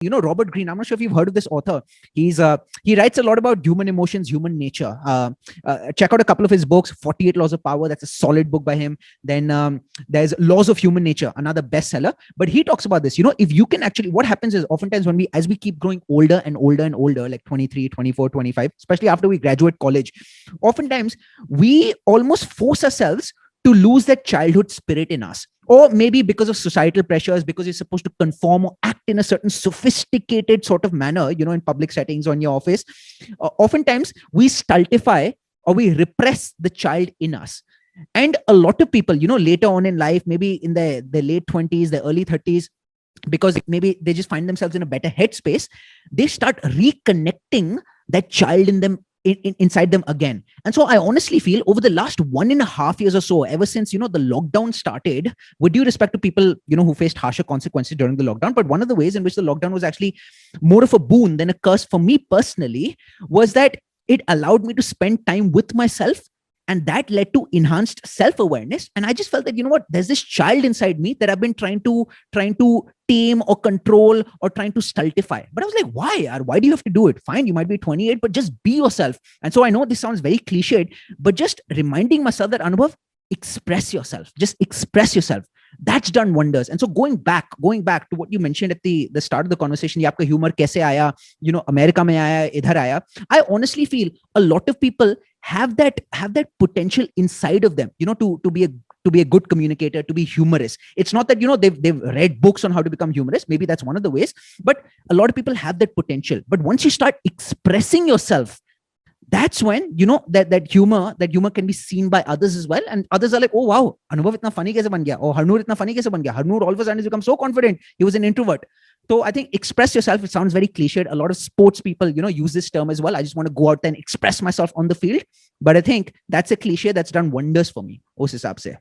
Robert Greene, I'm not sure if you've heard of this author. He writes a lot about human emotions, human nature. Check out a couple of his books. 48 Laws of Power, that's a solid book by him. Then there's Laws of Human Nature, another bestseller. But he talks about this. If you can actually, what happens is oftentimes as we keep growing older and older and older, like 23, 24, 25, especially after we graduate college, oftentimes we almost force ourselves to lose that childhood spirit in us. Or maybe because of societal pressures, because you're supposed to conform or act in a certain sophisticated sort of manner, in public settings or in your office. Oftentimes we stultify or we repress the child in us. And a lot of people, later on in life, maybe in the late 20s, the early 30s, because maybe they just find themselves in a better headspace, they start reconnecting that child in them, inside them again. And so I honestly feel over the last 1.5 years or so, ever since, the lockdown started, with due respect to people, who faced harsher consequences during the lockdown, but one of the ways in which the lockdown was actually more of a boon than a curse for me personally was that it allowed me to spend time with myself. And that led to enhanced self-awareness. And I just felt that, there's this child inside me that I've been trying to tame or control or trying to stultify. But I was like, why? Why do you have to do it? Fine, you might be 28, but just be yourself. And so I know this sounds very cliched, but just reminding myself that, Anubhav, express yourself. Just express yourself. That's done wonders. And so going back to what you mentioned at the start of the conversation, aapka humor kaise aaya, America mein aaya, idhar aaya. I honestly feel a lot of people have that potential inside of them, to be a good communicator, to be humorous. It's not that, they've read books on how to become humorous. Maybe that's one of the ways, but a lot of people have that potential. But once you start expressing yourself, that's when, that humor can be seen by others as well. And others are like, oh, wow, Anubhav itna funny kaise ban gaya? Or Harnoor itna funny kaise ban gaya? Harnoor all of a sudden has become so confident. He was an introvert. So I think express yourself, it sounds very cliched. A lot of sports people, use this term as well. I just want to go out there and express myself on the field. But I think that's a cliche that's done wonders for me. Us hisab se.